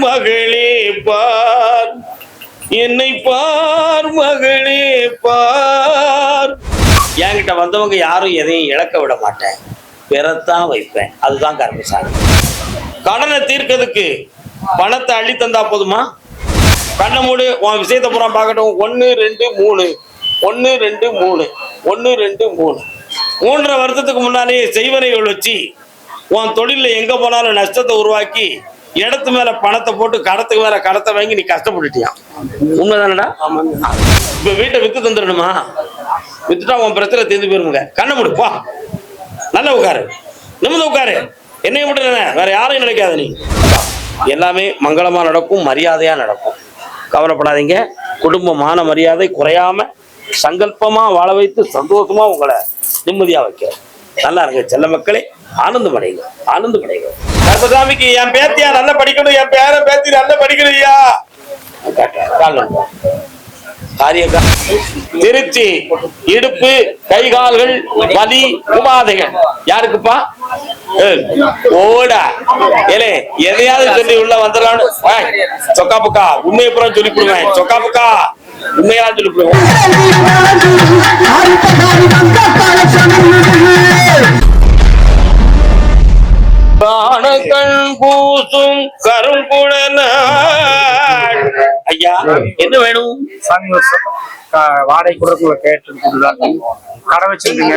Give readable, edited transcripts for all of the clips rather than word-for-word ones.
மகளே பார், என்னை பார் மகளே பார். என்கிட்ட வந்தவங்க யாரும் எதையும் இழக்க விட மாட்டேன், பெறத்தான் வைப்பேன். அதுதான் கர்மசாமி. கடனை தீர்க்கிறதுக்கு பணத்தை அள்ளி தந்தா போதுமா? கண்ணை மூடு, உன் விஷயத்தை பூரா பார்க்கட்டும். 1 2 3 1 2 3 1 2 3 3.5 வருஷத்துக்கு முன்னாலே செய்வனைகள் வச்சு உன் தொழில எங்க போனாலும் நஷ்டத்தை உருவாக்கி இடத்து மேல பணத்தை போட்டு கடத்துக்கு மேல கடத்தை வாங்கி நீ கஷ்டப்பட்டுட்டியான். உண்மைதானடா? இப்ப வீட்டை வித்து தந்துடணுமா? வித்துட்டா உன் பிரச்சனை தீர்ந்து போயிருங்க. கண்ணை மூடு, போ, நல்லா உட்காரு, நிமிர்ந்து உட்காரு. என்னைய மட்டும் வேற யாரையும் நினைக்காத. நீ எல்லாமே மங்களமா நடக்கும், மரியாதையா நடக்கும். கவலைப்படாதீங்க. குடும்பமான மரியாதை குறையாம சங்கல்பமா வாழ வைத்து சந்தோஷமா உங்களை நிம்மதியா வைக்க. நல்லா இருங்க செல்ல மக்களே, ஆனந்தம் அடைங்க, ஆனந்தம் அடைங்க. கர்மசாமிக்கு என் பேத்தியா நல்லா படிக்கணும், என் பேர பேத்தி நல்லா படிக்கணும்யா. திருச்சி இடுப்பு கை கால்கள் வலி உபாதைகள் யாருக்குப்பா? ஓடா ஏலே எதையாவது சொல்லி உள்ள வந்துடலான்னு சொக்கா புக்கா உண்மையை புறம் சொல்லி கொடுவேன். சொக்கா புக்கா உண்மையெல்லாம் சொல்லி கொடுவேன். கணக்கண் பூசும் கருங்குழல. ஐயா என்ன வேணும்? வாடகை கொடுக்க கேட்டு கடை வச்சிருக்கீங்க,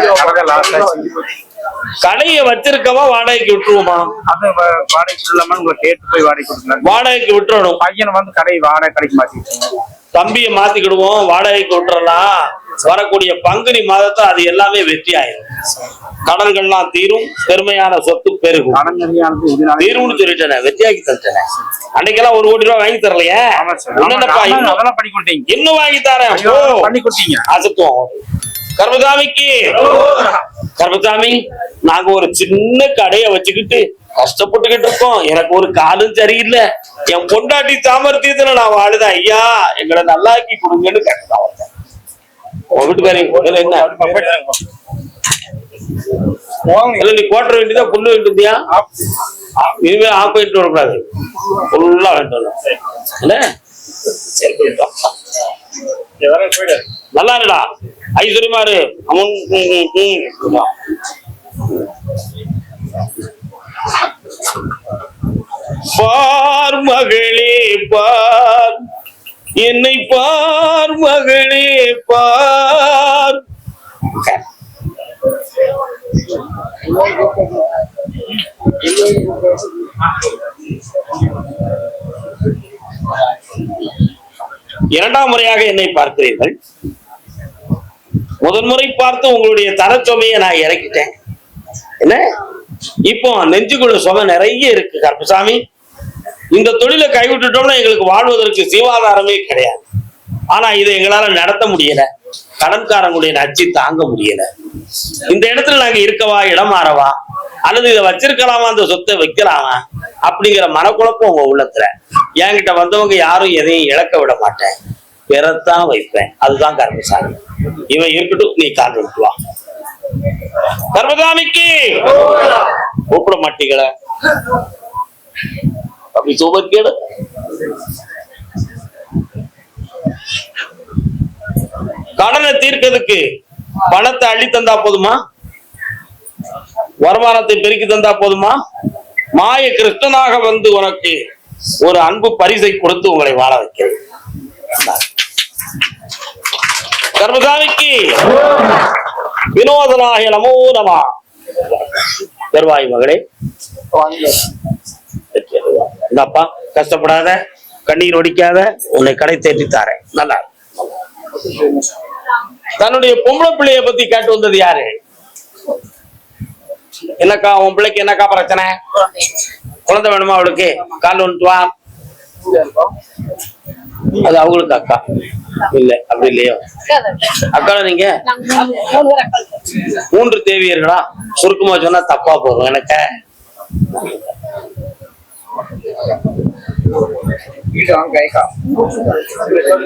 கடையை வச்சிருக்கவா வாடகைக்கு விட்டுருவோமா? அது வாடகைக்கு இல்லாம உங்களை கேட்டு போய் வாடகை கொடுக்கலாம். வாடகைக்கு விட்டுறணும். பையனை வந்து கடை வாடகை கடைக்கு மாத்திக்கிட்டோம். தம்பியை மாத்திக்கிடுவோம், வாடகைக்கு விட்டுறலாம். வரக்கூடிய பங்குனி மாதத்தை அது எல்லாமே வெற்றி ஆயிரும். கடன்கள்லாம் தீரும், பெருமையான சொத்து பெருகும். தீரும்னு சொல்லிட்டேன், வெற்றியாக்கி தந்துட்டேன். அன்னைக்கெல்லாம் 1 கோடி ரூபாய் வாங்கி தரலையே. இன்னும் வாங்கி தரேன், பண்ணி கொடுத்தீங்க. அசத்துவோம். கர்மசாமிக்கு கர்மசாமி, நாங்க ஒரு சின்ன கடையை வச்சுக்கிட்டு கஷ்டப்பட்டுக்கிட்டு இருக்கோம். எனக்கு ஒரு காலும் சரியில்லை. என் பொண்டாட்டி சாமர்த்தியத்துல நான் வாழுதேன். ஐயா எங்களை நல்லாக்கி கொடுங்கன்னு கேட்டதான் வந்தேன். வீட்டுக்காரங்க என்ன நீ போட்ட வேண்டியதா புல்லு வேண்டியதியா? இனிமே ஆஃப் பண்ணிட்டு வரக்கூடாது, ஃபுல்லா வேண்டும். நல்லா இருடா, ஐஸ்வர்யமாரு. பார் மகளே பார், என்னை பார் மகளே பார். இரண்டாம் முறையாக என்னை பார்க்கிறீர்கள். முதன்முறை பார்த்து உங்களுடைய தரச்சுமையை நான் இறக்கிட்டேன். என்ன இப்போ நெஞ்சுக்குள்ள சுமை நிறைய இருக்கு. கர்மசாமி, இந்த தொழிலை கைவிட்டுட்டோம்னா எங்களுக்கு வாழ்வதற்கு ஜீவாதாரமே கிடையாது. ஆனா இதை எங்களால நடத்த முடியல. கடன்காரங்களுடைய நச்சு தாங்க முடியல. இந்த இடத்துல நாங்க இருக்கவா, இடம் மாறவா, அல்லது இதை வச்சிருக்கலாமா, அந்த சொத்தை வைக்கலாமா அப்படிங்கிற மனக்குழப்பம் உங்க உள்ளத்துல. என்கிட்ட வந்தவங்க யாரும் எதையும் இழக்க விட மாட்டேன், பெறத்தான் வைப்பேன். அதுதான் கர்மசாமி. இவன் இருக்கட்டும், நீ கால் விட்டுவா. கர்மசாமிக்கு கூப்பிட மாட்டீங்களா? அப்படி சோபத்தேடு. கடனை தீர்க்கிறதுக்கு பணத்தை அள்ளி தந்தா போதுமா? வருமானத்தை பெருக்கி தந்தா போதுமா? மாய கிருஷ்ணனாக வந்து உனக்கு ஒரு அன்பு பரிசை கொடுத்து உங்களை வாழ வைக்கிறது. கர்மசாமிக்கு வினோதனாகிய நமோ நம. பெருவாய் மகளே, என்னப்பா கஷ்டப்படாத, கண்ணீர் ஒடிக்காத, உன்னை கடை தேற்றித்தாரேன். நல்லா தன்னுடைய பொம்பளை பிள்ளைய பத்தி கேட்டு வந்தது யாரு? என்னக்கா உன் பிள்ளைக்கு என்னக்கா பிரச்சனை? குழந்தை வேணுமா அவளுக்கு? கால் வந்துட்டு வா. அது அவங்களுக்கு அக்கா இல்ல, அப்படி இல்லையோ? அக்கா நீங்க 3 தேவியர்களா? சுருக்கமா சொன்னா தப்பா போகும் எனக்கு.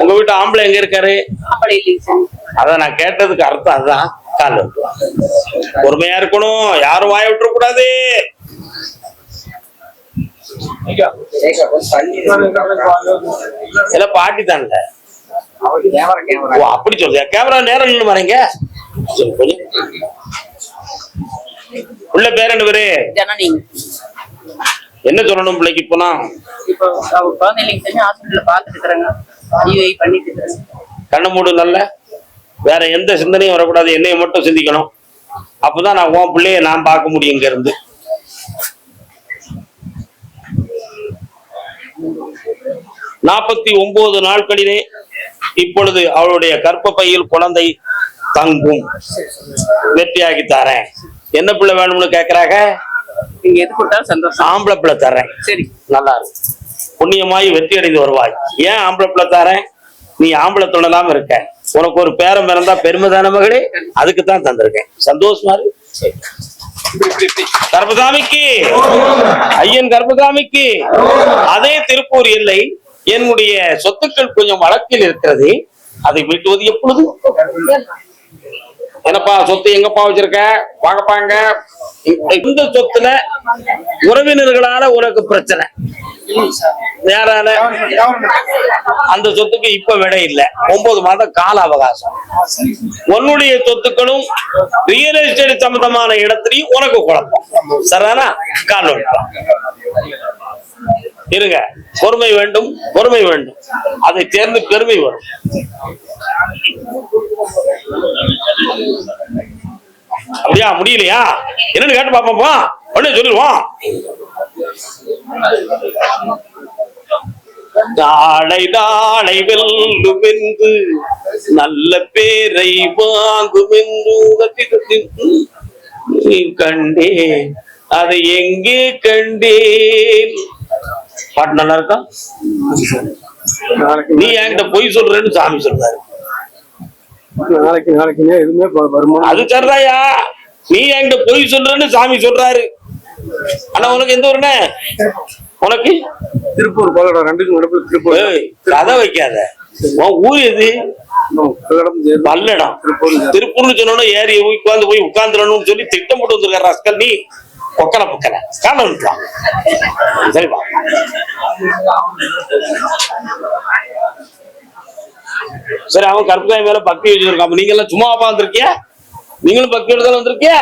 உங்க வீட்டு ஆம்பளை எங்க இருக்காரு? அதான் நான் கேட்டதுக்கு அர்த்தம் அதுதான். கால் விட்டுவான். பொறுமையா இருக்கணும், யாரும் வாய விட்டுற கூடாது. எல்லாம் பாட்டி தான்ல. ஓ அப்படி சொல்றியா? கேமரா நேரம் நின்று வரீங்க. உள்ள பேர் என்ன பேரு? ஜனனி. என்ன சொல்லணும் பிள்ளைக்கு இப்போனா? இப்போ குழந்தைகளுக்கு தெரிஞ்சு ஹாஸ்பிட்டல்ல பாத்துட்டு இருக்கிறாங்க, ஐஐ பண்ணிட்டு இருக்காங்க. கண்ணை மூடு. நல்ல வேற எந்த சிந்தனையும் வரக்கூடாது, என்னைய மட்டும் சிந்திக்கணும். அப்பதான் நான் உன் பிள்ளைய நான் பார்க்க முடியும் இங்க இருந்து. நாற்பத்தி 9 நாட்களிலே இப்பொழுது அவளுடைய கர்ப்பப்பையில் குழந்தை தங்கும். வெற்றியாகி தரேன். என்ன பிள்ளை வேணும்னு கேக்குறாங்க. நீங்க எது கொடுத்தாலும் சந்தோஷம். ஆம்பளை பிள்ளை தர்றேன். சரி, நல்லா இருக்கும். புண்ணியமாயி வெற்றி அடைந்து வருவாய். ஏன் ஆம்பளை பிள்ளை தரேன்? நீ ஆம்பளை தொழலாம இருக்க. உனக்கு ஒரு பேரம் பிறந்தா பெருமைதான மகளே, அதுக்குத்தான் தந்திருக்கேன். சந்தோஷமா இருக்கு. கர்பசாமிக்கு, ஐயன் கர்பசாமிக்கு. அதே திருப்பூர் எல்லை என்னுடைய சொத்துக்கள் கொஞ்சம் வழக்கில் இருக்கிறது. அதை மீட்டுவது எப்பொழுது? என்னப்பா சொத்து எங்கப்பா வச்சிருக்க? வாங்கப்பாங்க. இந்த சொத்துல உறவினர்களால உனக்கு பிரச்சனை. யாரால? அந்த சொத்துக்கு இப்ப விடை இல்ல. 9 மாதம் கால அவகாசம். உன்னுடைய சொத்துக்களும் ரியல் எஸ்டேட் சம்பந்தமான இடத்துலயும் உனக்கு குழப்பம். சரிதானா? கால் இருங்க. பொறுமை வேண்டும், பொறுமை வேண்டும். அதை தேர்ந்து பெருமை வரும். அப்படியா? முடியலையா? என்னன்னு கேட்டு பாப்போம்ப்பா. உடனே சொல்லிடுவோம். நாளை நாளை வெல்லும் என்று நல்ல பேரை வாங்கும் என்று கண்டேன். அதை எங்கே கண்டேன்? பாட்டு நல்லா இருக்கா? நீ என்கிட்ட பொய் சொல்றேன்னு சாமி சொல்றாரு. நாளைக்கு எதுவுமே வருமானம். அது சரிதாயா, நீ என்கிட்ட பொய் சொல்றேன்னு சாமி சொல்றாரு. ஆனா உனக்கு எந்த ஊருன்னு? உனக்கு திருப்பூர் பல்லடம். ரெண்டுக்கும் நடுப்புல திருப்பூர். கதை வைக்காத. உன் ஊர் எது? பல்லடம். திருப்பூர்னு சொன்னோன்னா ஏறி உட்கார்ந்து போய் உட்கார்ந்துடணும்னு சொல்லி திட்டம் போட்டு வந்திருக்காரு ரஸ்கல். நீ கொக்கனை பக்கனை காண விட்டுலாம். சரிப்பா. சரி, அவன் கற்பகாய் மேல பக்தி வச்சிருக்கான். நீங்க எல்லாம் சும்மா வந்திருக்கிய? நீங்களும் பக்தியோட தான் வந்திருக்கிய?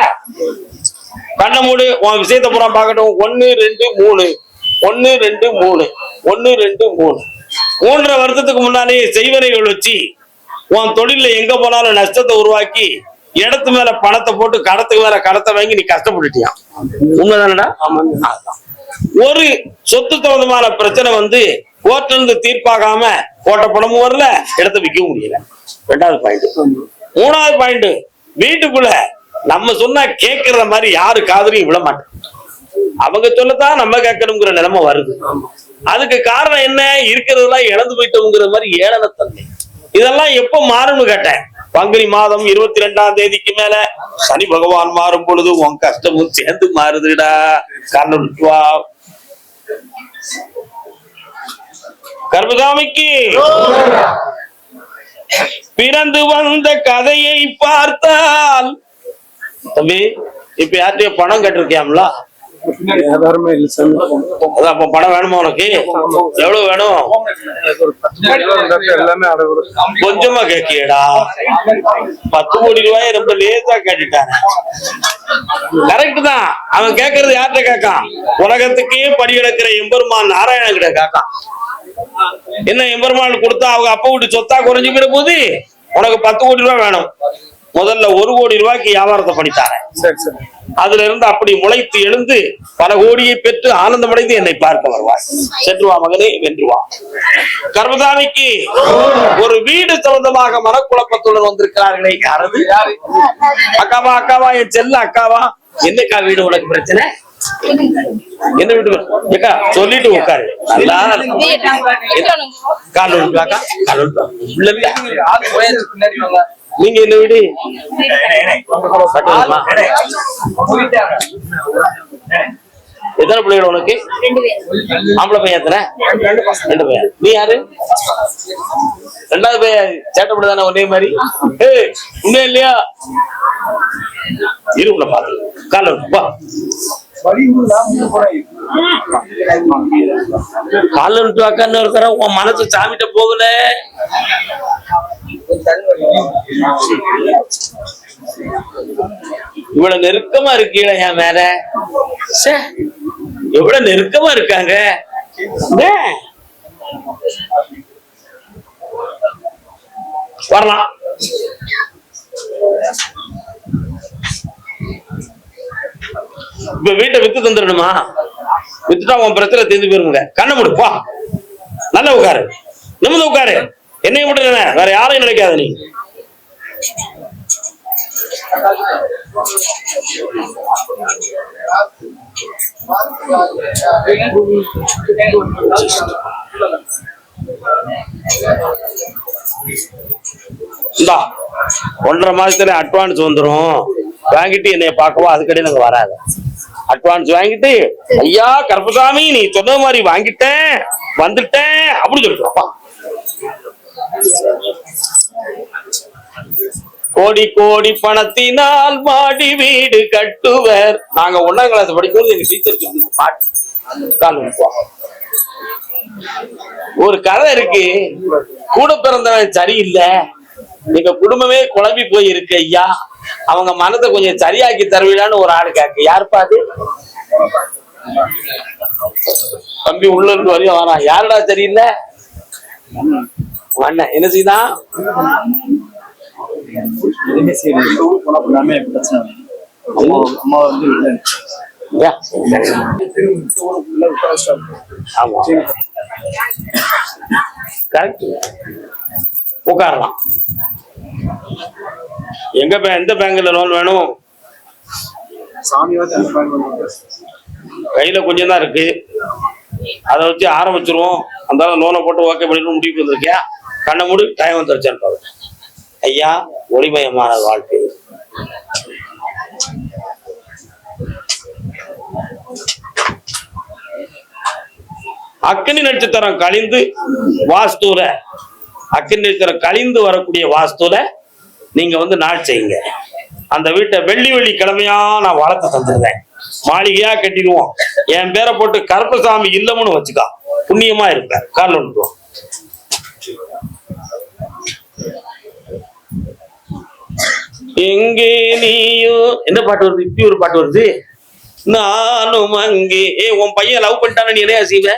கண்ண மூடு. உன் விஷயத்தை பூரா பார்க்கட்டும். 1 2 3 1 2 3 1 2 3 3.5 வருஷத்துக்கு முன்னாலே செய்வனைகள் வச்சு உன் தொழில எங்க போனாலும் நஷ்டத்தை உருவாக்கி இடத்து மேல பணத்தை போட்டு கடத்துக்கு மேல கடத்தை வாங்கி நீ கஷ்டப்பட்டுட்டியான். உண்மைதானடா? ஒரு சொத்து சம்பந்தமான பிரச்சனை வந்து கோர்ட்ல இருந்து தீர்ப்பாகாம போட்ட பணமும் வரல, இடத்தை விற்கவும் முடியல. 2வது பாயிண்ட். 3வது பாயிண்ட், வீட்டுக்குள்ள நம்ம சொன்னா கேட்கறத மாதிரி யாரு காதலையும் விட மாட்டோம். அவங்க சொல்லத்தான் நம்ம கேட்கணுங்கிற நிலைமை வருது. அதுக்கு காரணம் என்ன? இருக்கிறதெல்லாம் இழந்து போயிட்டோங்கிற மாதிரி ஏளனத்தன்மை. இதெல்லாம் எப்ப மாறும்னு கேட்டேன். பங்குனி மாதம் 22ஆம் தேதிக்கு மேல சனி பகவான் மாறும் பொழுது உன் கஷ்டமும் சேர்ந்து மாறுதுடா. காரணம் கர்பசாமிக்கு பிறந்து வந்த கதையை பார்த்தால் தம்பி, இப்ப யார்கிட்டய பணம் கட்டிருக்கியாம்ல? அப்ப பணம் வேணுமா உனக்கு? எவ்வளவு வேணும்? கொஞ்சமா கேக்கியடா. 10 கோடி ரூபாய் ரொம்ப லேசா கேட்டுட்டாங்க. கரெக்ட் தான். அவன் கேட்கறது யார்கிட்ட கேட்கான்? உலகத்துக்கே படி எடுக்கிற எம்பெருமான் நாராயண கிட்ட கேட்கான். என்ன எம்பெருமான் கொடுத்தா அவங்க அப்பா வீட்டு சொத்தா குறைஞ்சுக்கிற போது உனக்கு 10 கோடி ரூபாய் வேணும். முதல்ல 1 கோடி ரூபாய்க்கு வியாபாரத்தை பண்ணித்தாரேன். அதுல இருந்து அப்படி முளைத்து எழுந்து பல கோடியை பெற்று ஆனந்தமடைந்து என்னை பார்க்க வருவார். சென்றுவா மகனே, வென்றுவா. கர்பசாமிக்கு ஒரு வீடு சம்பந்தமாக மனக்குழப்பத்துடன் வந்திருக்கிறார்களே. யாரது? அக்காவா? அக்காவா? என் செல்ல அக்காவா? என்னக்கா வீடு உனக்கு பிரச்சனை? என்ன வீடு? ஏக்கா சொல்லிட்டு உட்காரு. நல்லா கால் நீங்க என்ன வீடு? எத்தனை பிள்ளைகள் உனக்கு? ஆம்பளை பையன் எத்தனை? 2 பையன். நீ யாரு? 2வது பையன். சேட்டப்படாதானே ஒரே மாதிரி? உண்மையா இல்லையா? இருவுல பாத்து கால கால விட்டு வாக்கான்னு இருக்கிற உன் மனசு சாமிட்ட போகல. இவ்வளவு நெருக்கமா இருக்கீங்களா என் மேல? எவ்வளவு நெருக்கமா இருக்காங்க. வரலாம். இப்ப வீட்டை வித்து தந்துடணுமா? வித்துட்டா உன் பிரச்சனை தீர்ந்து போயிருங்க. கண்ணை மூடு போ. நல்ல உட்காரு, நிமிர்ந்து உட்காரு. என்னைய மட்டும் என்ன, வேற யாரையும் நினைக்காத நீ. இந்தா 1.5 மாசத்துல அட்வான்ஸ் வந்துடும். வாங்கிட்டு என்னைய பார்க்கவா, அதுக்கடி நாங்க வராது. அட்வான்ஸ் வாங்கிட்டு ஐயா கருப்பசாமி நீ சொன்ன மாதிரி வாங்கிட்டேன் வந்துட்டேன் அப்படி சொல்லிட்டு கோடி கோடி பணத்தினால் மாடி வீடு கட்டுவர். நாங்க 1ஆம் கிளாஸ் படிக்கும்போது எங்க டீச்சர் சொல்லி பாட்டு கால் வைப்போம். ஒரு கதை இருக்கு. கூட பிறந்தவன் சரியில்லை, நீங்க குடும்பமே குழம்பி போய் இருக்கு ஐயா, அவங்க மனத்தை கொஞ்சம் சரியாக்கி தருவீங்களான்னு ஒரு ஆளு கேட்க. யாருப்பா அது? தம்பி உள்ள இருந்து வரையும் வரான். யாருடா சரியில்லை? அண்ணன் என்ன செய்தான்? ஆமா கரெக்ட். உட்காரலாம். எந்த பேங்க்ல லோன் வேணும்? கையில கொஞ்சம் தான் இருக்கு, அதை வச்சு ஆரம்பிச்சிருவோம். அந்த லோனை போட்டு ஓகே பண்ணிட்டு முடிவுக்கு வந்திருக்கியா? கண்ணை மூடு, டைம் வந்துருச்சான்னு ஐயா. ஒளிமயமான வாழ்க்கை. அக்கினி நட்சத்திரம் கழிந்து வாஸ்துல, அக்கினி நட்சத்திரம் கழிந்து வரக்கூடிய வாஸ்துல நீங்க நாள் செய்யுங்க. அந்த வீட்டை வெள்ளி கிழமையா நான் வளர்த்து தந்துருந்தேன். மாளிகையா கட்டிடுவோம். என் பேரை போட்டு கருப்பசாமி இல்லம்னு வச்சுக்கா, புண்ணியமா இருப்பேன். கால் ஒன்றுவோம். எங்கே நீயோ என்ன பாட்டு வருது? இப்படி ஒரு பாட்டு வருது. நானும் அங்கே. உன் பையன் லவ் பண்ணிட்டான, நீ என்ன செய்வ?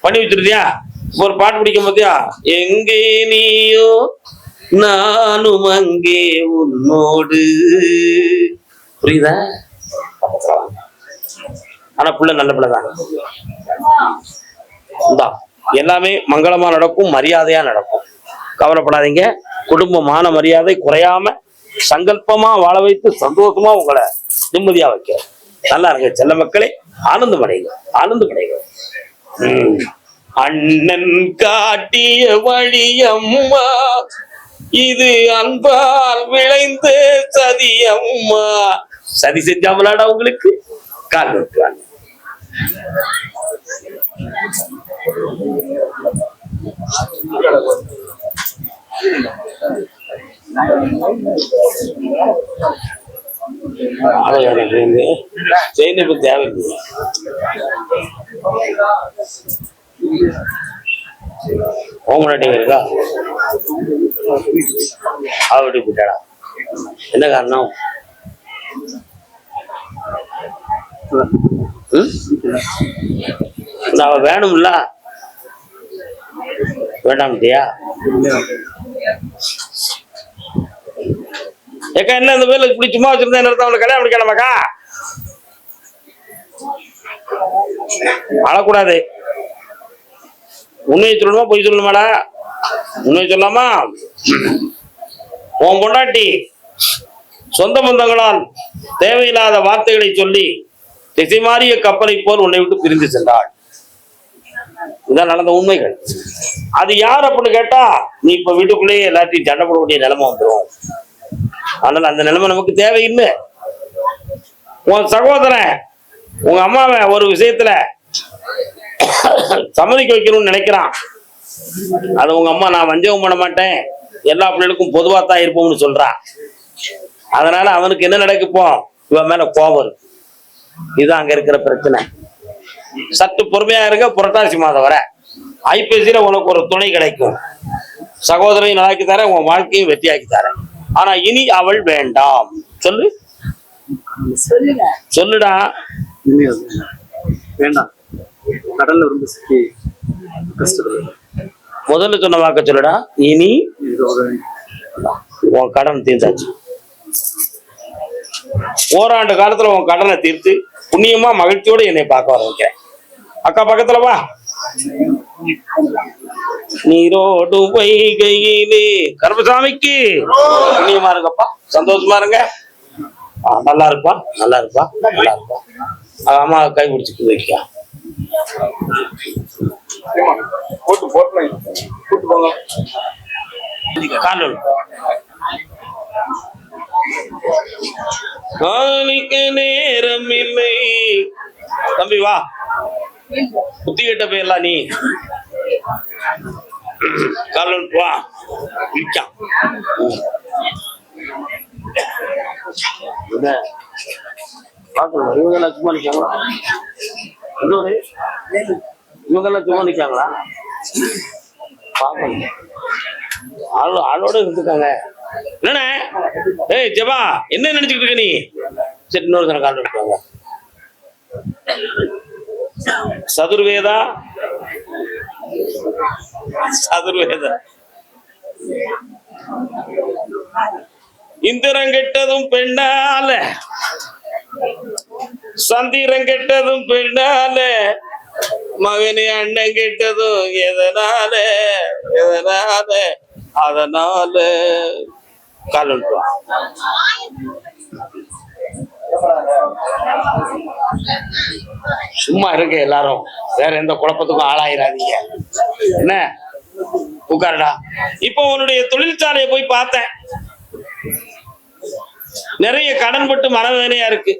பண்ணி வச்சிருக்கியா? ஒரு பாட்டு பிடிக்கும் போதியா, எங்கே நீயோ நானும் அங்கே உன்னோடு. புரியுதா? ஆனா புள்ள நல்ல பிள்ளைதான். எல்லாமே மங்களமா நடக்கும், மரியாதையா நடக்கும். கவலைப்படாதீங்க. குடும்பமான மரியாதை குறையாம சங்கல்பமா வாழ வைத்து சந்தோஷமா உங்களை நிம்மதியா வைக்க. நல்லா இருங்க செல்ல மக்களே. ஆனந்தம் அடைங்க, ஆனந்தம் அடைங்க. அண்ணன் காட்டிய வழியம்மா, இது அன்பால் விளைந்த சதியம்மா. சதி செஞ்சாமலாடா உங்களுக்கு? கால் வைக்கிறாங்க. தேவையில்லை. இருக்கா? அவட்டி போட்டாடா. என்ன காரணம்? அவ வேணும்ல, வேண்டாம்ட்டியா? ஏக்கா என்ன இந்த வேலை இப்படி சும்மா வச்சிருந்தா என்ன அவனை கல்யாணம் பண்ணிக்கலாமாக்கா? அழக்கூடாது. உண்மையை சொல்லணுமா பொய் சொல்லணுமாடா? உண்மையை சொல்லாமா? உன் பொண்டாட்டி சொந்த பந்தங்களால் தேவையில்லாத வார்த்தைகளை சொல்லி திசை மாறிய கப்பலை போல் உன்னை விட்டு பிரிந்து சென்றாள். இதான் நடந்த உண்மைகள். அது யார் அப்படின்னு கேட்டா, நீ இப்ப வீட்டுக்குள்ளேயே எல்லாத்தையும் சண்டை போட வேண்டிய நிலைமை வந்துடும். அதனால அந்த நிலைமை நமக்கு தேவையில்லை. உன் சகோதரன் உங்க அம்மாவை ஒரு விஷயத்துல சம்மதிக்க வைக்கணும்னு நினைக்கிறான். அது உங்க அம்மா நான் வஞ்சகம் பண்ண மாட்டேன், எல்லா பிள்ளைகளுக்கும் பொதுவா தான் இருப்போம்னு சொல்றா. அதனால அவனுக்கு என்ன நடக்குப்போ? இவன் மேல கோபம் இருக்கு. இதுதான் அங்க இருக்கிற பிரச்சனை. சற்று பொறுமையா இருங்க, புரட்டாசி மாதம் வர ஐப்பசியில உனக்கு ஒரு துணை கிடைக்கும். சகோதரனையும் நல்லாக்கி தரேன், உன் வாழ்க்கையும் வெற்றியாக்கி தரேன். ஆனா இனி அவள் வேண்டாம். சொல்லு சொல்லுடா. வேண்டாம், கடல்ல ரொம்ப சிக்கி கஷ்டப்படுது. முதல்ல சொன்ன வாக்க சொல்லுடா. இனி உன் கடன் தீர்ந்தாச்சு. ஓராண்டு காலத்துல உன் கடனை தீர்த்து புண்ணியமா மகிழ்ச்சியோட என்னை பார்க்க வர வைக்கிறேன். அக்கா பக்கத்துல வா. நீரோடு வைகையிலே கருப்பசாமிக்கு புண்ணியமா இருங்கப்பா, சந்தோஷமா இருங்க. நல்லா இருப்பா, நல்லா இருப்பா, நல்லா இருப்பா. அம்மா கை பிடிச்சிட்டு வைக்கா. காலிக்க நேரம் இல்லை தம்பி, வா. புத்தி கட்ட போயிடலாம் நீ. காலன் வா. இவங்கெல்லாம் சும்மா நிக்காங்களா? இவங்கெல்லாம் சும்மா நிக்காங்களா? பாக்கணும், ஆளோட இருந்துக்காங்க. என்னண்ணே? ஏய் ஜெபா, என்ன நினைச்சுக்கிட்டு இருக்க நீ? சரி, இன்னொரு தடவை கால் எடுப்பாங்க. சதுர்வேதா, சதுர்வேதா. இந்திரன் கெட்டதும் பெண்ணால, சந்திரன் கெட்டதும் பெண்ணால, மகனே அண்ணன் கெட்டதும் எதனால எதனால அதனால. கால் சும்மா இருக்க எல்லாரும், வேற எந்த குழப்பத்துக்கும் ஆளாயிராதீங்க. என்ன உட்காருடா. இப்போ உன்னுடைய தொழிற்சாலையை போய் பார்த்தேன். நிறைய கடன் பட்டு மனவேதனையா இருக்கு.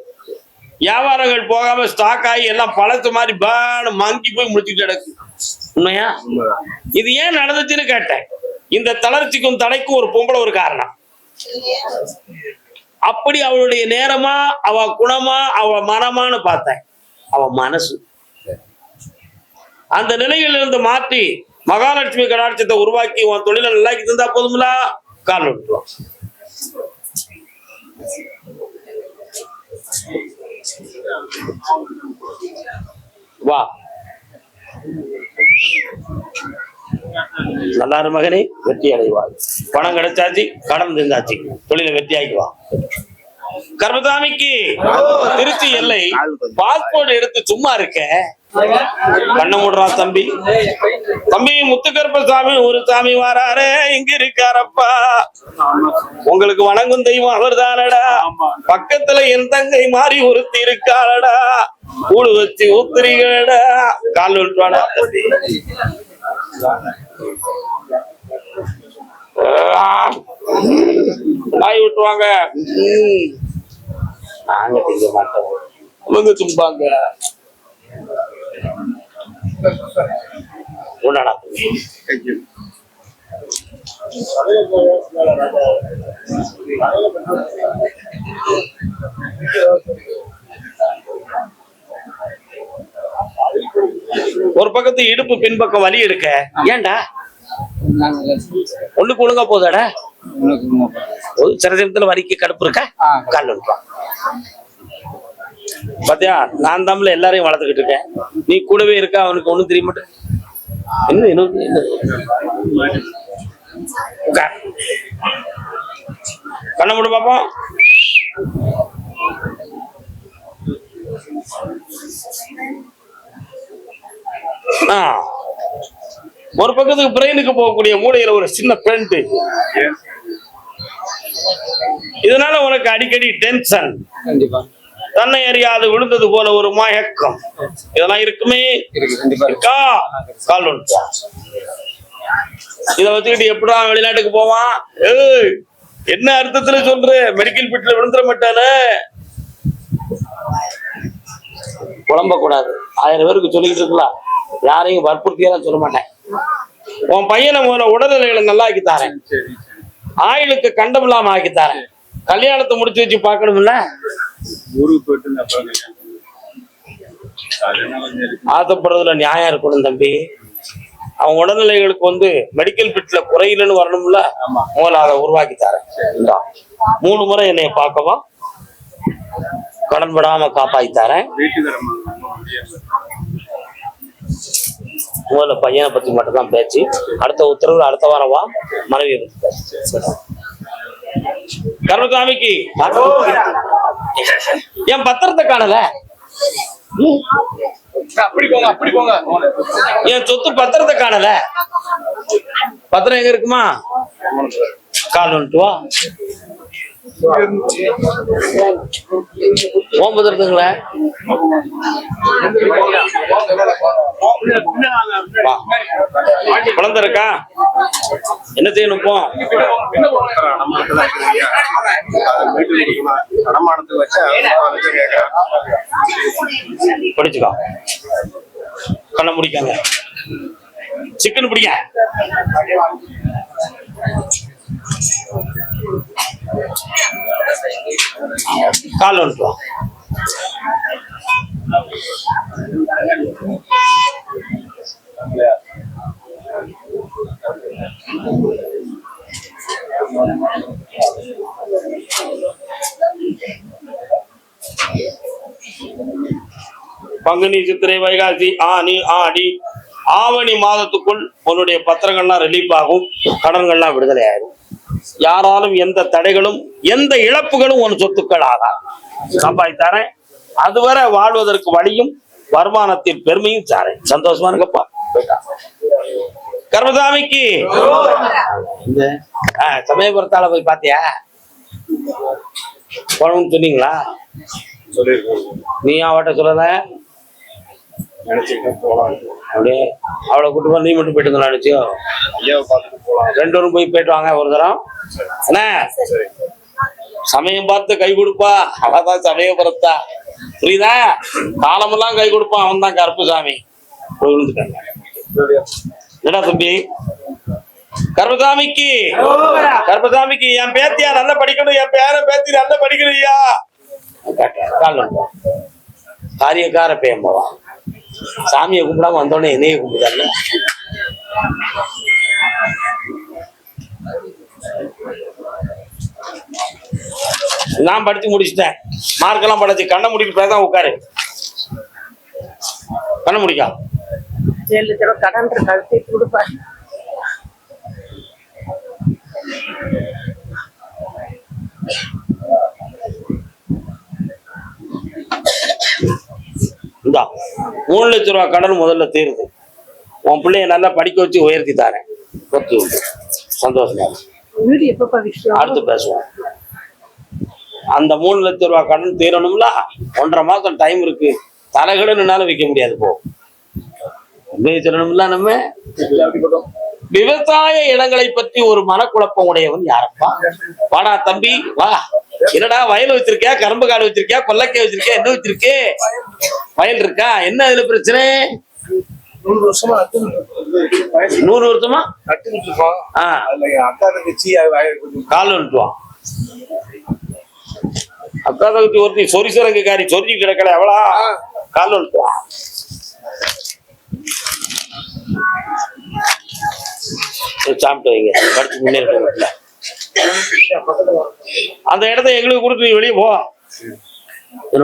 வியாபாரங்கள் போகாம ஸ்டாக் ஆகி எல்லாம் பழத்து மாதிரி பான மங்கி போய் முடிச்சுட்டு கிடக்கு. உண்மையா? இது ஏன் நடந்துச்சுன்னு கேட்டேன். இந்த தளர்ச்சிக்கும் தடைக்கும் ஒரு பொம்பளை ஒரு காரணம். அப்படி அவளுடைய நேரமா, அவ குணமா, அவ மனமானு பார்த்தேன். அவ மனசு அந்த நிலையில் இருந்து மாற்றி மகாலட்சுமி கடாட்சத்தை உருவாக்கி உன் தொழிலை நல்லாக்கி தந்தா போதுங்களா? கால் விட்டுருவோம். வா. நல்லாரு மகனே, வெற்றி அடைவாள். பணம் கிடைச்சாச்சு, கடன் தந்தாச்சு, தொழிலை வெற்றியாக்குவா. கர்மசாமிக்கு திருச்சி எல்லை பாஸ்போர்ட் எடுத்து சும்மா இருக்க. கண்ண மூடுறா தம்பி. தம்பி முத்துக்கருப்பசாமி ஒரு சாமி வாராரே, இங்க இருக்காரப்பா. உங்களுக்கு வணங்கும் தெய்வம் அவர் தானடா. பக்கத்துல என் தங்கை மாறி ஒருத்தி இருக்காளடா. கூடு வச்சு ஊத்துறீங்களடா. கால் விட்டுவாடா. நாய் விட்டுவாங்க. நாங்க திங்க மாட்டோம், அவங்க தும்பாங்க. உன்னடா ஒரு பக்கத்து இடுப்பு பின்பக்கம் வலி எடுக்க. ஏன்டா ஒண்ணுக்கு ஒழுங்கா போதாடா? சில சமயத்துல வலிக்கு கடுப்பு இருக்க. கால் விட்டுவான். பாத்தியா, நான் தமிழ்ல எல்லாரையும் வளர்த்துக்கிட்டு இருக்கேன். நீ கூடவே இருக்க, அவனுக்கு ஒண்ணும் தெரிய மாட்டேன். என்ன கண்ண மூடு பாப்போம். ஒரு பக்கத்துக்கு பிரெயினுக்கு போகக்கூடிய மூளையில ஒரு சின்ன பெயிண்ட். இதனால உனக்கு அடிக்கடி டென்ஷன், தன்னை அறியாது விழுந்தது போல ஒரு மயக்கம், இதெல்லாம் இருக்குமே. கால் ஒன்று. இதை வச்சுக்கிட்டு எப்படா வெளிநாட்டுக்கு போவான்? ஏய், என்ன அர்த்தத்துல சொல்ற? மெடிக்கல் பீட்ல விழுந்துட மாட்டானே. குழம்ப கூடாது. 1000 பேருக்கு சொல்லிக்கிட்டு இருக்கலாம், யாரையும் வற்புறுத்தியெல்லாம் சொல்ல மாட்டேன். உன் பையனை முதல்ல உடல்நிலைகளை நல்லா ஆக்கித்தாரேன், ஆயுளுக்கு கண்டம் இல்லாம ஆக்கித்தாரேன். கல்யாணத்தை முடிச்சு வச்சு பாக்கணும்ல. ஆசைப்படுறதுல நியாயம் இருக்கணும் தம்பி. அவன் உடல்நிலைகளுக்கு மெடிக்கல் பிட்ல குறையிலன்னு வரணும்ல, முதல்ல அதை உருவாக்கி தரேன். 3 முறை என்னைய பார்க்கவா, கடன் படாம காப்பாத்தி தரேன். முதல்ல பையனை பத்தி மட்டும் தான் பேச்சு. அடுத்த உத்தரவு அடுத்த வாரம் வா, மனைவியை பத்தி பேசு. கருணசாமிக்கு என் பத்திரத்தை காணல. அப்படி போங்க. என் சொத்து பத்திரத்தை காணல. பத்திரம் எங்க இருக்குமா? கால் வந்துட்டு வா. ஓம் பத்திரத்துங்களா? குழந்தை இருக்கா? என்ன செய்யணும் இப்போ? படிச்சுக்கோ. கண்ண முடிக்காங்க. சிக்கன் பிடிக்க. கால் வந்துட்டு பங்குனி, சித்திரை, வைகாசி, ஆனி, ஆடி, ஆவணி மாதத்துக்குள் உன்னுடைய பத்திரங்கள்லாம் ரிலீஃப் ஆகும். கடன்கள்லாம் விடுதலை ஆகும். யாராலும் எந்த தடைகளும் எந்த இழப்புகளும் உன் சொத்துக்கள் ஆகாது. சம்பாதித்தாரேன். அதுவரை வாழ்வதற்கு வழியும் வருமானத்தின் பெருமையும் சாரேன். சந்தோஷமா இருக்கப்பா. கர்மசாமிக்கு சமயபுரத்தால போய் பாத்தியா? போனோம்னு சொன்னீங்களா? நீ அவட்ட சொல்லல? அப்படியே அவளை கூட்டு போய் நீ மட்டும் போயிட்டு நினைச்சியோ? 2 பேரும் போயிட்டு வாங்க ஒரு தரம். என்ன சமயம் பார்த்து கை கொடுப்பா, அவதான் சமயபுரத்தா. புரியுதா? காலமெல்லாம் கை கொடுப்பான், அவன் தான் கருப்புசாமி. போய் விழுந்துட்டாங்க. என்னடா தம்பி? கருப்பசாமிக்கு என் பேத்தியா நல்லா படிக்கணும், என் பேர பேத்தி நல்லா படிக்கணும்யா. காரியக்கார பேம்பவா சாமியை கும்பிடாம வந்தோடனே என்னைய கும்பிட்டாங்க. நான் படிச்சு முடிச்சுட்டேன். மார்க்கெல்லாம் படிச்சு கண்ணை முடிக்க பேச உட்காரு. கண்ணை முடிக்கா 7 தடவை கடன் கழுத்தை கொடுப்பேன். இந்தா 3 லட்சம் ரூபாய் கடன் முதல்ல தீருது. உன் பிள்ளைய நல்லா படிக்க வச்சு உயர்த்தி தாரேன். சந்தோஷமா அடுத்து பேசுவோம். அந்த 3 லட்சம் ரூபாய் கடன் தீரணும்ல, 1.5 மாசம் டைம் இருக்கு. தலைகடனாலும் விற்க முடியாது. போ சொல்லணும்ல. நம்ம விவசாய இடங்களை பற்றி ஒரு மனக்குழப்பம் உடையவன் யாரப்பா? வாடா தம்பி வா. என்னடா வயல் வச்சிருக்கியா, கரும்பு காடு வச்சிருக்கியா, கொல்லைக்காய் வச்சிருக்கியா, என்ன வச்சிருக்கே? வயல் இருக்கா? என்ன அதுல பிரச்சனை? 100 வருஷமா 100 வருஷமா கால் வந்துட்டுவான். அக்கா தகுதி ஒருத்தி சொரிசரங்காரி சொரிஞ்சு கிடக்கல எவ்வளா கால் வந்துட்டுவான். சாப்பிட்டு வைங்க, படிச்சு முன்னேற. அந்த இடத்த எங்களுக்கு கொடுத்து வெளியே போ. என்ன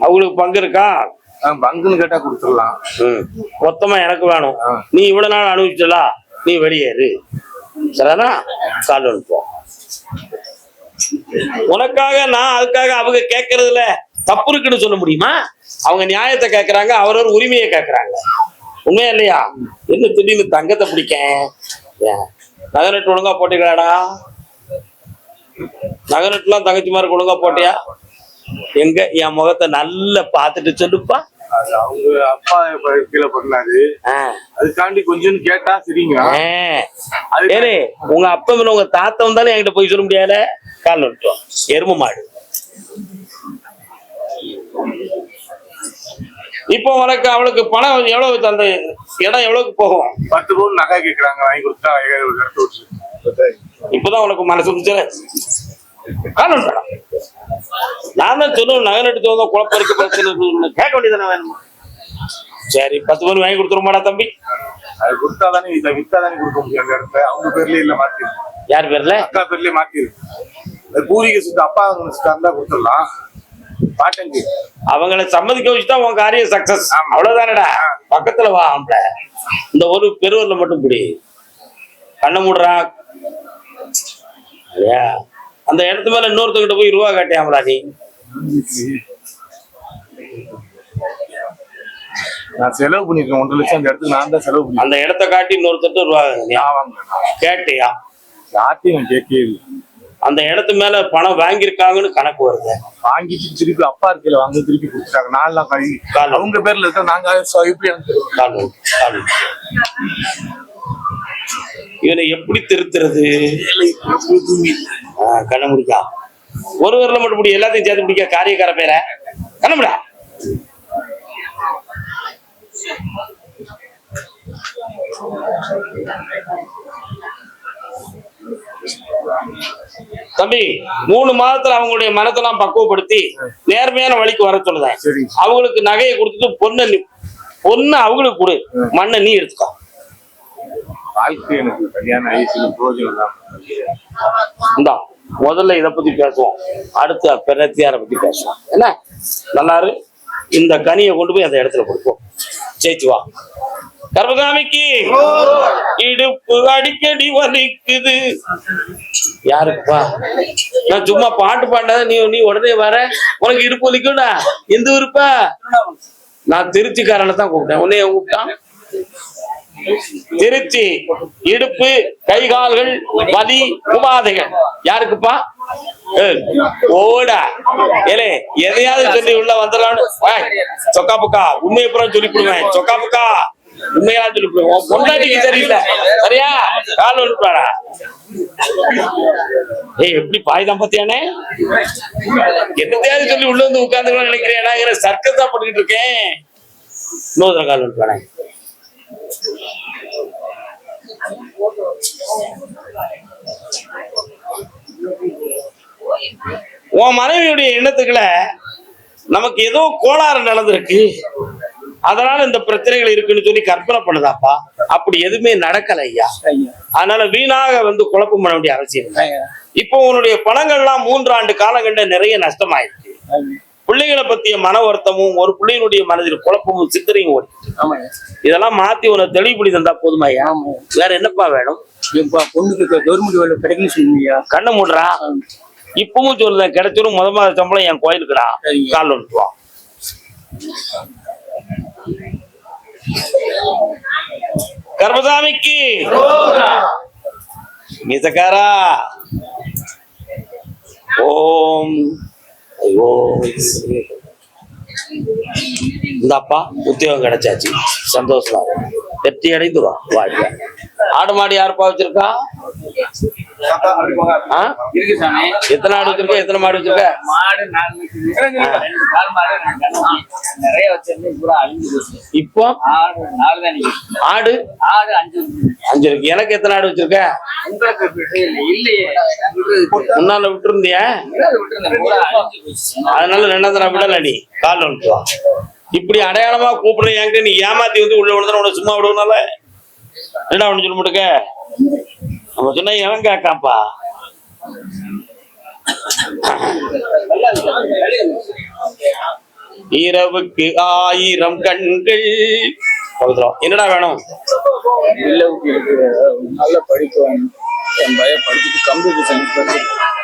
அவங்களுக்கு பங்கு இருக்கா? பங்குன்னு கேட்டா கொடுத்துடலாம். மொத்தமா எனக்கு வேணும். நீ இவ்வளவு நாள் அனுபவிச்சலா, நீ வெளியேறு. சரிதானா? கால் அனுப்புவோம். உனக்காக நான் அதுக்காக அவங்க கேட்கறதுல தப்பு இருக்குன்னு சொல்ல முடியுமா? அவங்க நியாயத்தை கேட்கறாங்க, அவரோட உரிமையை கேட்கறாங்க. உண்மையா இல்லையா? என்ன திடீர்னு தங்கத்தை பிடிக்க? நகநட்டு ஒழுங்கா போட்டீங்களாடா? நகநட்டுலாம் தங்கச்சி மாதிரி ஒழுங்கா போட்டியா? எங்க என் முகத்தை நல்லா பாத்துட்டு சொல்லுப்பா. அவங்க அப்பா கீழே பண்ணாரு, அதுக்காண்டி கொஞ்சம் கேட்டா சரிங்க. ஏனே உங்க அப்பா மேல உங்க தாத்தா வந்தாலும் என்கிட்ட போய் சொல்ல முடியாத. கால் நட்டுவோம். எரும மாடு. இப்போ உனக்கு அவளுக்கு பணம் எவ்வளவு, அந்த இடம் எவ்வளவுக்கு போகும்? 10 பவுன் நகை கேட்கறாங்க, வாங்கி கொடுத்தா இப்பதான் உனக்கு மனசு கால் நட்டா நான் தான் சொல்லுவேன், நகை எடுத்து வந்தா குழப்பம் இருக்கு, பிரச்சனை இருக்குன்னு கேட்க வேண்டியதானே வேணுமா? சரி 10 பவுன் வாங்கி கொடுத்துருமாடா தம்பி. அது கொடுத்தாதானே இதை வித்தாதானே கொடுக்க முடியும். அந்த இடத்த அவங்க பேர்லயே இல்ல மாத்திருக்கு. யார் பேர்ல? அக்கா பேர்லயே மாத்திருக்கு. அது பூரிகை சுத்த அப்பா இருந்தா கொடுத்துடலாம். பாட்டஞ்சி அவங்களை சம்மதிக்க வச்சுதான் உன் காரியம் சக்சஸ். அவ்வளவுதானடா. பக்கத்துல வா ஆம்பளை. இந்த ஒரு பெருவரில் மட்டும் பிடி. கண்ண மூடுறா. அந்த இடத்து மேல இன்னொருத்தங்கிட்ட போய் ரூபா காட்டியாமலா நீ? நான் செலவு பண்ணிருக்கேன் 1.5 லட்சம். அந்த இடத்துக்கு நான் தான் செலவு பண்ணி. அந்த இடத்த காட்டி இன்னொருத்தட்டு ரூபா கேட்டியா? யார்ட்டையும் கேட்கவே இல்லை. அந்த இடத்து மேல பணம் வாங்கியிருக்காங்கன்னு கணக்கு வருது. வாங்கிட்டு திருப்பி அப்பா இருக்கையில வாங்க திருப்பி கொடுத்துட்டாங்க. 4 நாள் கழுவி அவங்க பேர்ல இருக்க நாங்க இவனை எப்படி திருத்துறது? கண்ண முடிக்கா. ஒரு வரல மட்டும் பிடி, எல்லாத்தையும் சேர்த்து பிடிக்க. காரியக்கார பேர கண்ணமுடா. தம்பி 3 மாதத்துல அவங்களுடைய மனத்தெல்லாம் பக்குவப்படுத்தி நேர்மையான வழிக்கு வர சொல்லுதேன். அவங்களுக்கு நகையை கொடுத்துட்டு பொண்ணு அவங்களுக்கு கொடு, மண்ணை நீ எடுத்துக்கோ. வாழ்க்கை எனக்கு கல்யாணம் ஆயிடுச்சு, பிரோஜனம். இந்தா முதல்ல இதை பத்தி பேசுவோம், அடுத்த பெண்ணத்தியாரை பத்தி பேசுவோம். என்ன நல்லாரு? இந்த கனியை கொண்டு போய் அந்த இடத்துல கொடுப்போம். ஜெயிச்சு வா. கர்மசாமிக்கு இடுப்பு அடிக்கடி வலிக்குது. யாருக்குப்பா? நான் சும்மா பாட்டு பாண்டாத நீ உடனே வர. உனக்கு இடுப்பு வலிக்கும்டா. எந்த ஊருப்பா? நான் திருச்சிக்காரனை தான் கூப்பிட்டேன். உன்னைய கூப்பிட்டான்? திருச்சி. இடுப்பு கை கால்கள் வலி உபாதைகள் யாருக்குப்பா? ஓடா ஏலே எதையாவது சொல்லி உள்ள வந்துடலான்னு சொக்கா புக்கா உண்மையை புறம் சொல்லி கொடுவேன். சொக்கா புக்கா உண்மையா சொல்லி கொடுவேன். பொண்டாட்டிக்கு சரியில்லை சரியா? கால் ஒழுப்பாடா. ஏய் எப்படி பாய்தான் பாத்தியானே? என்னத்தையாவது சொல்லி உள்ள வந்து உட்கார்ந்து நினைக்கிறேன். சர்க்கஸ் தான் போட்டுக்கிட்டு இருக்கேன். இன்னொரு கால் ஒழுப்பாடா. உன் மனைவியுடைய எண்ணத்துக்களை நமக்கு ஏதோ கோளாறு நடந்திருக்கு, அதனால இந்த பிரச்சனைகள் இருக்குன்னு சொல்லி கற்பனை பண்ணுதாப்பா. அப்படி எதுவுமே நடக்கல ஐயா. அதனால வீணாக குழப்பம் பண்ண வேண்டிய அவசியம் இல்லை. இப்போ உன்னுடைய பணங்கள்லாம் 3 ஆண்டு காலங்கள்ல நிறைய நஷ்டமாயிருக்கு. பிள்ளைகளை பத்திய மன வருத்தமும் ஒரு பிள்ளையினுடைய மனதில் குழப்பமும் சிந்தனையும் ஓடிட்டு. இதெல்லாம் மாத்தி உன தெளிவுபடி தந்தா போதுமாய்யா? வேற என்னப்பா வேணும்? பொண்ணுக்கு கவர்மெண்ட் வேலை கிடைக்கணும் சொல்லுங்கய்யா. கண்ணை மூடுறா. இப்பவும் சொல்லுதேன், கிடைச்சிடும். முத மாத சம்பளம் என் கோயிலுக்குடா. கால் வந்துட்டுவான். கர்மசாமிக்கு மீசக்காரா. ஓம் ஐயோ இந்தப்பா உத்தியோகம் கிடைச்சாச்சு, சந்தோஷமா வெற்றி அடைந்துவா வாழ்க்கை. ஆடு மாடு யாருப்பா வச்சிருக்கா? எத்தனை ஆடு வச்சிருக்க? எத்தனை மாடு வச்சிருக்க? இப்போ ஆடு 5 இருக்கு. எனக்கு எத்தனை ஆடு வச்சிருக்க? முன்னால விட்டு இருந்தியா? அதனால 2வது நான் விடல. நீ கால் வந்துவா. இப்படி அடையாளமா கூப்பிடுற என்கிட்ட நீ ஏமாத்தி உள்ள விழுந்தா உன சும்மா விடுவனால என்ன ஒண்ணு சொல்ல மாட்டுக்க. நம்ம சொன்னா எவன் கேட்காப்பா? இரவுக்கு 1000 கண்கள். என்னடா வேணும்? நல்ல படிப்பு வேணும். என் பையன் படிச்சுட்டு கம்ப்யூட்டர் சயின்ஸ் படிச்சு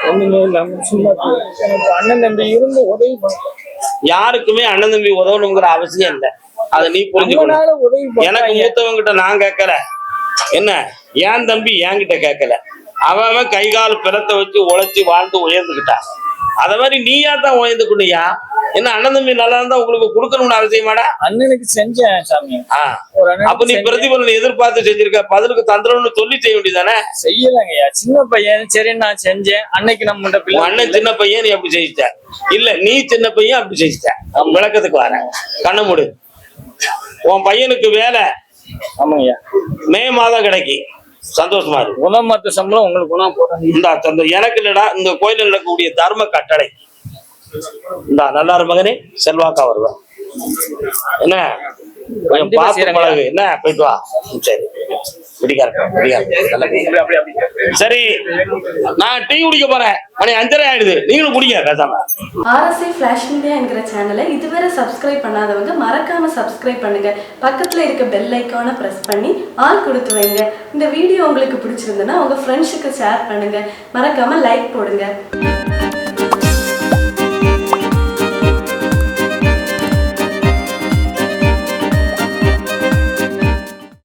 ஒண்ணுமே இல்லாம சும்மா அண்ணன் தம்பி இருந்து உதவி பண்ண. யாருக்குமே அண்ணன் தம்பி உதவணுங்கிற அவசியம் இல்லை. அதை நீ புரிஞ்சுக்கணும். எனக்கு மூத்தவங்கிட்ட நான் கேட்கல. என்ன ஏன் தம்பி என்கிட்ட கேட்கல. அவன் கை கால் பிறத்தை வச்சு உழைச்சி வாழ்ந்து உயர்ந்துக்கிட்டான். அத மாதிரி நீயா தான் உயர்ந்துக்கணுயா. என்ன அண்ணன் தம்பி நல்லா இருந்தா உங்களுக்கு கொடுக்கணும்னு அவசியமாடா? அண்ணனுக்கு செஞ்சேன் சாமி. அப்ப நீ பிரதிபலன் எதிர்பார்த்து செஞ்சிருக்க, பதிலுக்கு தந்துடணும்னு சொல்லி செய்ய வேண்டியதானே? செய்யலங்கய்யா. சின்ன பையன் சரி நான் செஞ்சேன். அன்னைக்கு நம்ம அண்ணன் சின்ன பையன் நீ அப்படி செஞ்சிட்ட. இல்ல நீ சின்ன பையன் அப்படி செஞ்சிட்ட. விளக்கத்துக்கு வரேன். கண்ண மூடு. உன் பையனுக்கு வேலை மே மாதம் கிடைக்கும். சந்தோஷமா இருக்கு. குணமத்த சம்பளம் உங்களுக்கு குணம் போடுறேன். எனக்கு இல்லடா, இந்த கோயில நடக்கக்கூடிய தர்ம கட்டளை இந்தா நல்லா இரு மகனே, செல்வாக்கா வருவேன். என்ன கொஞ்சம் கண்டிப்பா பார்த்து செய்றேங்க. பழகு. என்ன போயிட்டு வா. சரி பிடிக்காரு நல்ல பையன். சரி நான் டீ குடிக்க போறேன். மணி 5:30 ஆயிடுது. நீங்களும் குடிங்க பேசாம. RSA ஃபிளாஷ் மீடியா என்கிற சேனலை இதுவரை சப்ஸ்கிரைப் பண்ணாதவங்க மறக்காம சப்ஸ்கிரைப் பண்ணுங்க. பக்கத்துல இருக்க பெல் ஐக்கானை பிரஸ் பண்ணி ஆல் கொடுத்து வைங்க. இந்த வீடியோ உங்களுக்கு பிடிச்சிருந்ததுன்னா உங்க ஃப்ரெண்ட்ஸுக்கு ஷேர் பண்ணுங்க. மறக்காம லைக் போடுங்க.